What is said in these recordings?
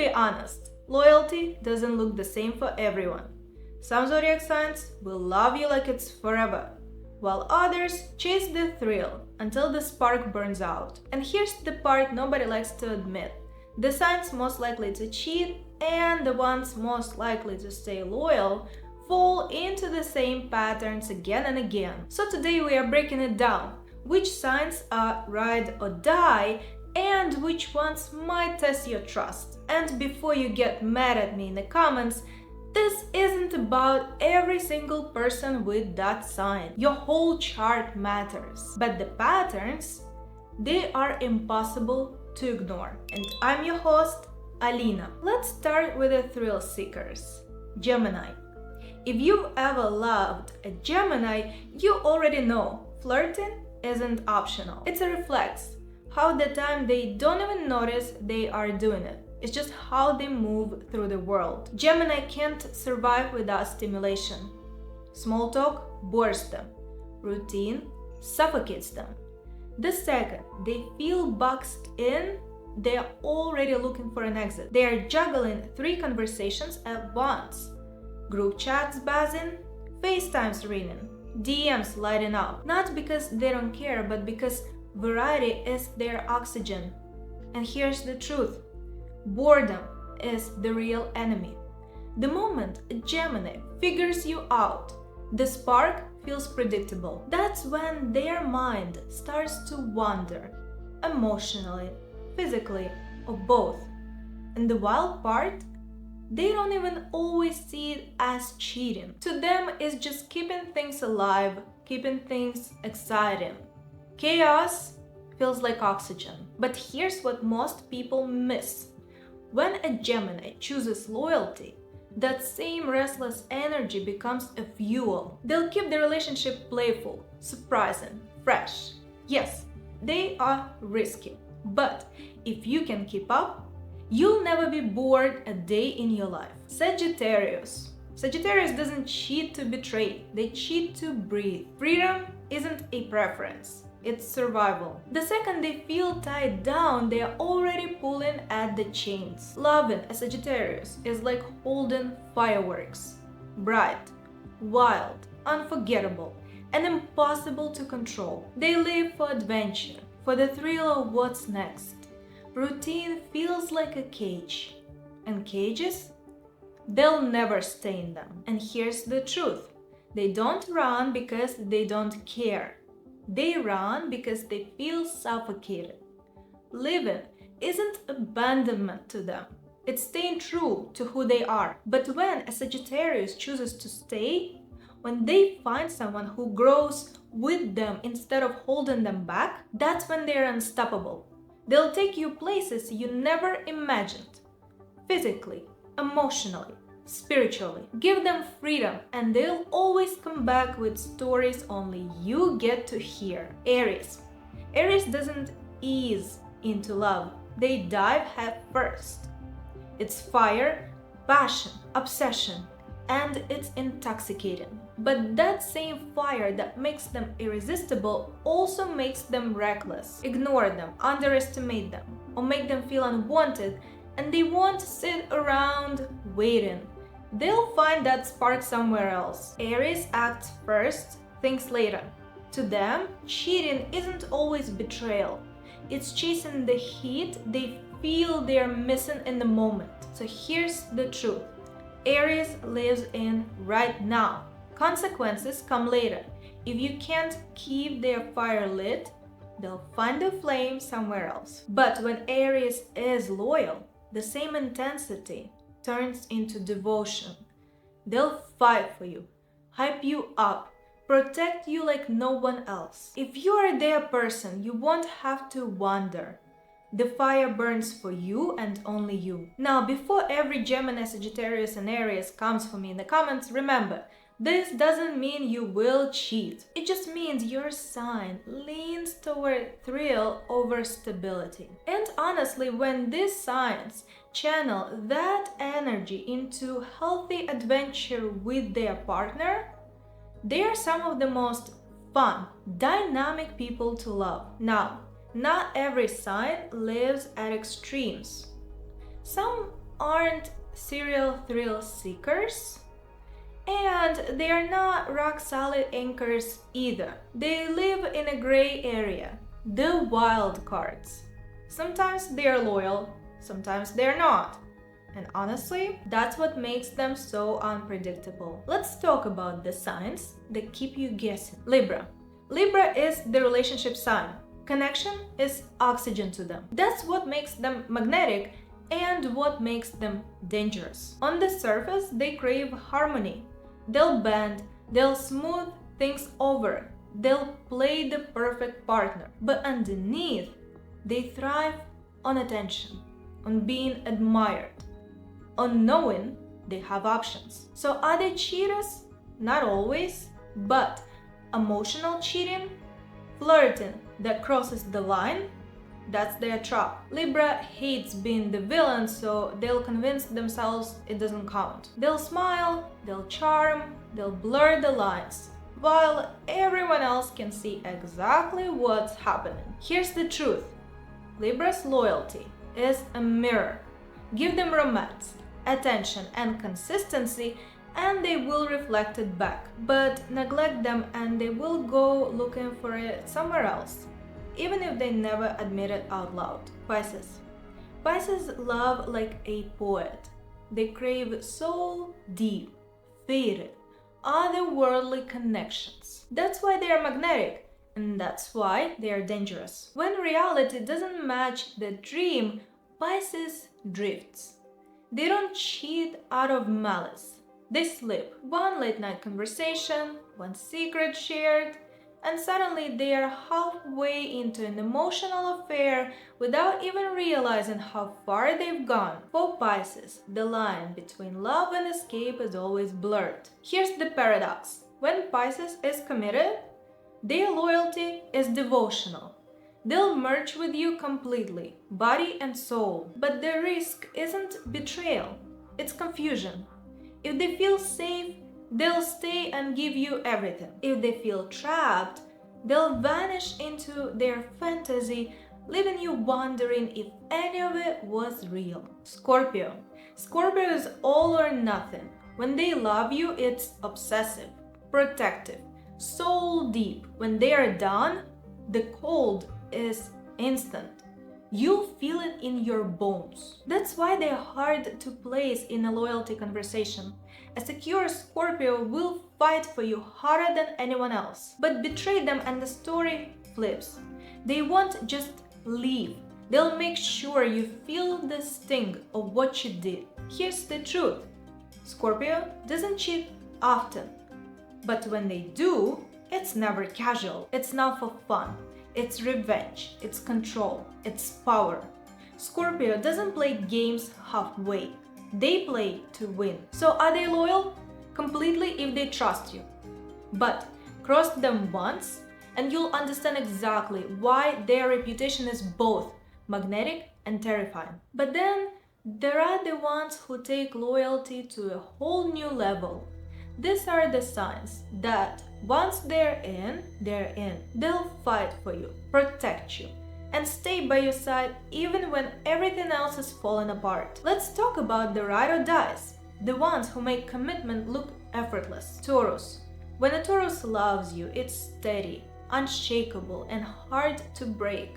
be honest, loyalty doesn't look the same for everyone. Some zodiac signs will love you like it's forever, while others chase the thrill until the spark burns out. And here's the part nobody likes to admit. The signs most likely to cheat and the ones most likely to stay loyal fall into the same patterns again and again. So today we are breaking it down. Which signs are ride or die and which ones might test your trust. And before you get mad at me in the comments, this isn't about every single person with that sign. Your whole chart matters. But the patterns, they are impossible to ignore. And I'm your host, Alina. Let's start with the thrill seekers. Gemini. If you've ever loved a Gemini, you already know flirting isn't optional. It's a reflex. How the time they don't even notice they are doing it. It's just how they move through the world. Gemini can't survive without stimulation. Small talk bores them. Routine suffocates them. The second they feel boxed in, they are already looking for an exit. They are juggling 3 conversations at once. Group chats buzzing, FaceTimes ringing, DMs lighting up. Not because they don't care, but because variety is their oxygen. And here's the truth. Boredom is the real enemy. The moment a Gemini figures you out, the spark feels predictable. That's when their mind starts to wander, emotionally, physically, or both. And the wild part, they don't even always see it as cheating. To them, it's just keeping things alive, keeping things exciting. Chaos feels like oxygen. But here's what most people miss. When a Gemini chooses loyalty, that same restless energy becomes a fuel. They'll keep the relationship playful, surprising, fresh. Yes, they are risky. But if you can keep up, you'll never be bored a day in your life. Sagittarius. Sagittarius doesn't cheat to betray, they cheat to breathe. Freedom isn't a preference, it's survival. The second they feel tied down, they are already pulling at the chains. Loving a Sagittarius is like holding fireworks. Bright, wild, unforgettable, and impossible to control. They live for adventure, for the thrill of what's next. Routine feels like a cage, and cages, they'll never stay in them. And here's the truth. They don't run because they don't care. They run because they feel suffocated. Living isn't abandonment to them. It's staying true to who they are. But when a Sagittarius chooses to stay, when they find someone who grows with them instead of holding them back, that's when they're unstoppable. They'll take you places you never imagined. Physically, emotionally, spiritually. Give them freedom and they'll always come back with stories only you get to hear. Aries. Aries doesn't ease into love. They dive head first. It's fire, passion, obsession, and it's intoxicating. But that same fire that makes them irresistible also makes them reckless. Ignore them, underestimate them, or make them feel unwanted, and they won't sit around waiting. They'll find that spark somewhere else. Aries acts first, thinks later. To them, cheating isn't always betrayal. It's chasing the heat they feel they're missing in the moment. So here's the truth. Aries lives in right now. Consequences come later. If you can't keep their fire lit, they'll find the flame somewhere else. But when Aries is loyal, the same intensity turns into devotion. They'll fight for you, hype you up, protect you like no one else. If you are their person, you won't have to wonder. The fire burns for you and only you. Now, before every Gemini, Sagittarius, and Aries comes for me in the comments, remember, this doesn't mean you will cheat. It just means your sign leans toward thrill over stability. And honestly, when these signs channel that energy into healthy adventure with their partner, they are some of the most fun, dynamic people to love. Now, not every sign lives at extremes. Some aren't serial thrill seekers, and they are not rock-solid anchors either. They live in a gray area, the wild cards. Sometimes they are loyal, sometimes they are not. And honestly, that's what makes them so unpredictable. Let's talk about the signs that keep you guessing. Libra. Libra is the relationship sign. Connection is oxygen to them. That's what makes them magnetic and what makes them dangerous. On the surface, they crave harmony. They'll bend, they'll smooth things over, they'll play the perfect partner. But underneath, they thrive on attention, on being admired, on knowing they have options. So are they cheaters? Not always, but emotional cheating, flirting that crosses the line, that's their trap. Libra hates being the villain, so they'll convince themselves it doesn't count. They'll smile, they'll charm, they'll blur the lines, while everyone else can see exactly what's happening. Here's the truth. Libra's loyalty is a mirror. Give them romance, attention, and consistency, and they will reflect it back. But neglect them and they will go looking for it somewhere else, even if they never admit it out loud. Pisces. Pisces love like a poet. They crave soul deep, faded, otherworldly connections. That's why they are magnetic, and that's why they are dangerous. When reality doesn't match the dream, Pisces drifts. They don't cheat out of malice. They slip. One late night conversation, one secret shared, and suddenly they are halfway into an emotional affair without even realizing how far they've gone. For Pisces, the line between love and escape is always blurred. Here's the paradox. When Pisces is committed, their loyalty is devotional. They'll merge with you completely, body and soul. But the risk isn't betrayal, it's confusion. If they feel safe, they'll stay and give you everything. If they feel trapped, they'll vanish into their fantasy, leaving you wondering if any of it was real. Scorpio. Scorpio is all or nothing. When they love you, it's obsessive, protective, soul deep. When they are done, the cold is instant. You'll feel it in your bones. That's why they're hard to place in a loyalty conversation. A secure Scorpio will fight for you harder than anyone else. But betray them and the story flips. They won't just leave. They'll make sure you feel the sting of what you did. Here's the truth. Scorpio doesn't cheat often. But when they do, it's never casual. It's not for fun. It's revenge, it's control, it's power. Scorpio doesn't play games halfway. They play to win. So are they loyal? Completely if they trust you. But cross them once and you'll understand exactly why their reputation is both magnetic and terrifying. But then there are the ones who take loyalty to a whole new level. These are the signs that once they're in, they're in. They'll fight for you, protect you, and stay by your side even when everything else is falling apart. Let's talk about the ride or dies, the ones who make commitment look effortless. Taurus. When a Taurus loves you, it's steady, unshakable, and hard to break.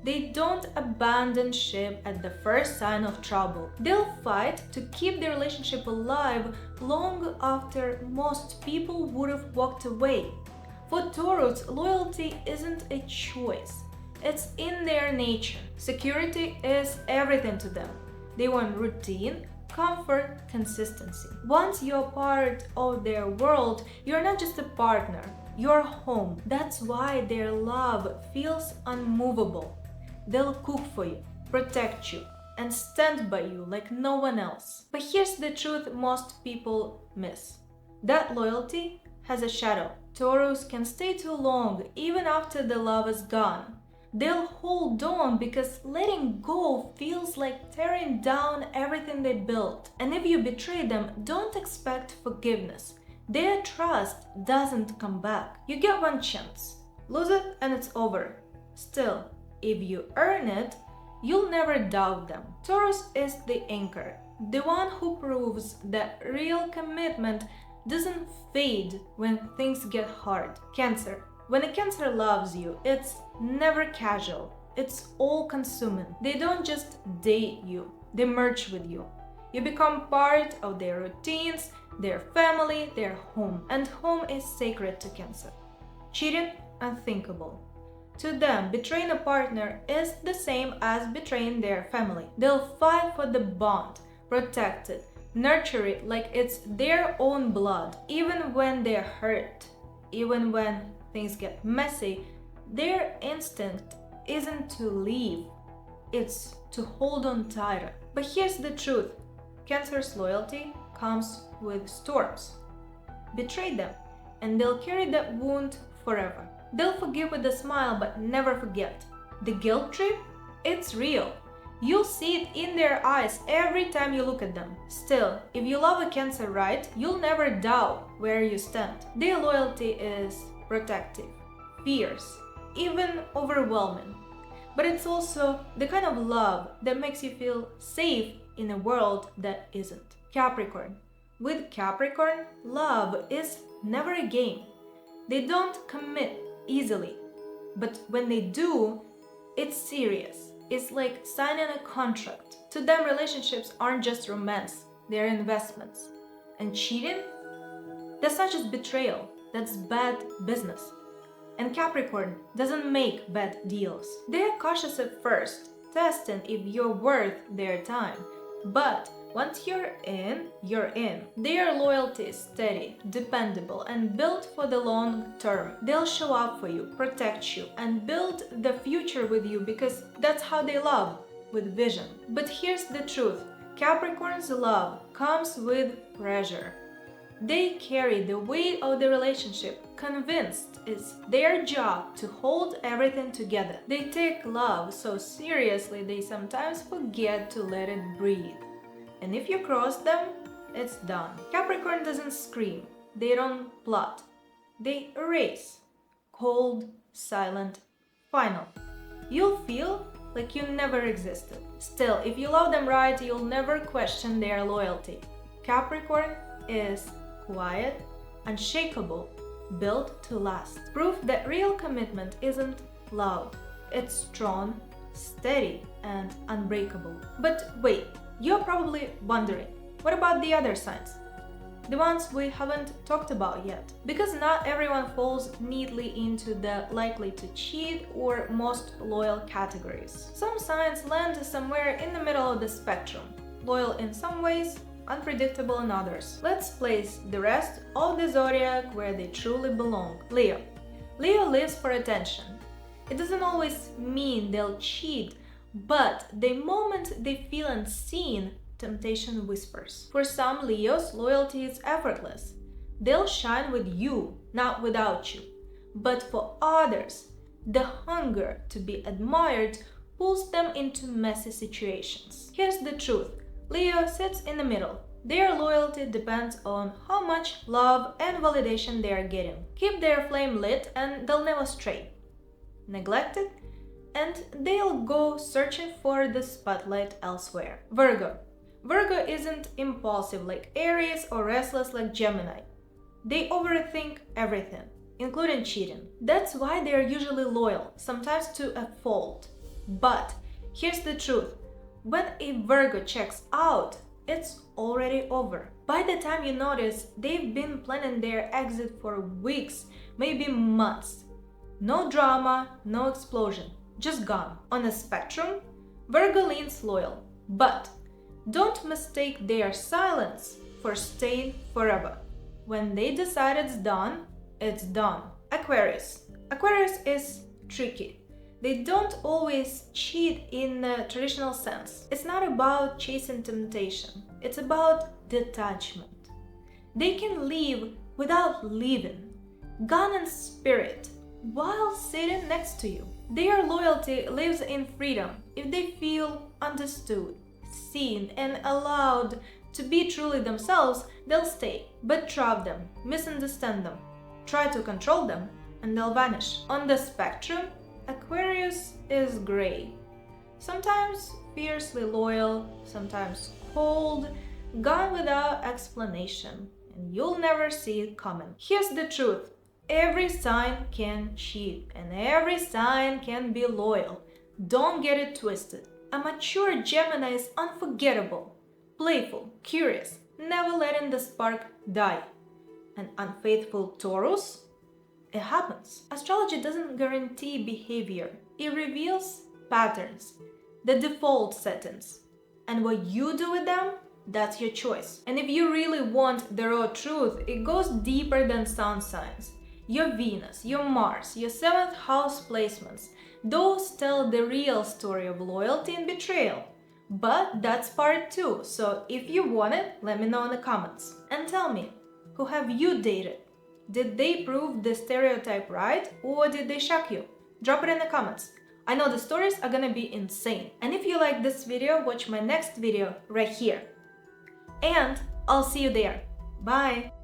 They don't abandon ship at the first sign of trouble. They'll fight to keep the relationship alive long after most people would have walked away. For Taurus, loyalty isn't a choice. It's in their nature. Security is everything to them. They want routine, comfort, consistency. Once you're part of their world, you're not just a partner, you're home. That's why their love feels unmovable. They'll cook for you, protect you, and stand by you like no one else. But here's the truth most people miss. That loyalty has a shadow. Taurus can stay too long even after the love is gone. They'll hold on because letting go feels like tearing down everything they built. And if you betray them, don't expect forgiveness. Their trust doesn't come back. You get one chance. Lose it and it's over. Still, if you earn it, you'll never doubt them. Taurus is the anchor, the one who proves that real commitment doesn't fade when things get hard. Cancer. When a Cancer loves you, it's never casual. It's all-consuming. They don't just date you, they merge with you. You become part of their routines, their family, their home. And home is sacred to Cancer. Cheating? Unthinkable. To them, betraying a partner is the same as betraying their family. They'll fight for the bond, protect it, nurture it like it's their own blood. Even when they're hurt, even when things get messy, their instinct isn't to leave, it's to hold on tighter. But here's the truth. Cancer's loyalty comes with storms. Betray them, and they'll carry that wound forever. They'll forgive with a smile, but never forget. The guilt trip? It's real. You'll see it in their eyes every time you look at them. Still, if you love a Cancer right, you'll never doubt where you stand. Their loyalty is protective, fierce, even overwhelming. But it's also the kind of love that makes you feel safe in a world that isn't. Capricorn. With Capricorn, love is never a game. They don't commit easily, but when they do, it's serious. It's like signing a contract. To them, relationships aren't just romance, they're investments. And cheating? That's not just betrayal, that's bad business. And Capricorn doesn't make bad deals. They're cautious at first, testing if you're worth their time. But once you're in, you're in. Their loyalty is steady, dependable, and built for the long term. They'll show up for you, protect you, and build the future with you because that's how they love, with vision. But here's the truth. Capricorn's love comes with pressure. They carry the weight of the relationship, convinced it's their job to hold everything together. They take love so seriously they sometimes forget to let it breathe. And if you cross them, it's done. Capricorn doesn't scream, they don't plot, they erase. Cold, silent, final. You'll feel like you never existed. Still, if you love them right, you'll never question their loyalty. Capricorn is quiet, unshakable, built to last. Proof that real commitment isn't loud. It's strong, steady, and unbreakable. But wait, you're probably wondering, what about the other signs? The ones we haven't talked about yet. Because not everyone falls neatly into the likely to cheat or most loyal categories. Some signs land somewhere in the middle of the spectrum. Loyal in some ways, unpredictable in others. Let's place the rest of the zodiac where they truly belong. Leo. Leo lives for attention. It doesn't always mean they'll cheat, but the moment they feel unseen, temptation whispers. For some Leos, loyalty is effortless. They'll shine with you, not without you. But for others, the hunger to be admired pulls them into messy situations. Here's the truth. Leo sits in the middle. Their loyalty depends on how much love and validation they are getting. Keep their flame lit and they'll never stray. Neglect it, and they'll go searching for the spotlight elsewhere. Virgo. Virgo isn't impulsive like Aries or restless like Gemini. They overthink everything, including cheating. That's why they're usually loyal, sometimes to a fault. But here's the truth. When a Virgo checks out, it's already over. By the time you notice, they've been planning their exit for weeks, maybe months. No drama, no explosion, just gone. On a spectrum, Virgo leans loyal, but don't mistake their silence for staying forever. When they decide it's done, it's done. Aquarius. Aquarius is tricky. They don't always cheat in the traditional sense. It's not about chasing temptation. It's about detachment. They can leave without leaving, gun and spirit, while sitting next to you. Their loyalty lives in freedom. If they feel understood, seen, and allowed to be truly themselves, they'll stay. But trap them, misunderstand them, try to control them, and they'll vanish. On the spectrum, Aquarius is gray. Sometimes fiercely loyal, sometimes cold, gone without explanation, and you'll never see it coming. Here's the truth. Every sign can cheat, and every sign can be loyal. Don't get it twisted. A mature Gemini is unforgettable, playful, curious, never letting the spark die. An unfaithful Taurus? It happens. Astrology doesn't guarantee behavior. It reveals patterns, the default settings. And what you do with them, that's your choice. And if you really want the raw truth, it goes deeper than sun signs. Your Venus, your Mars, your 7th house placements, those tell the real story of loyalty and betrayal. But that's part 2, so if you want it, let me know in the comments. And tell me, who have you dated? Did they prove the stereotype right, or did they shock you? Drop it in the comments. I know the stories are gonna be insane. And if you like this video, watch my next video right here. And I'll see you there. Bye!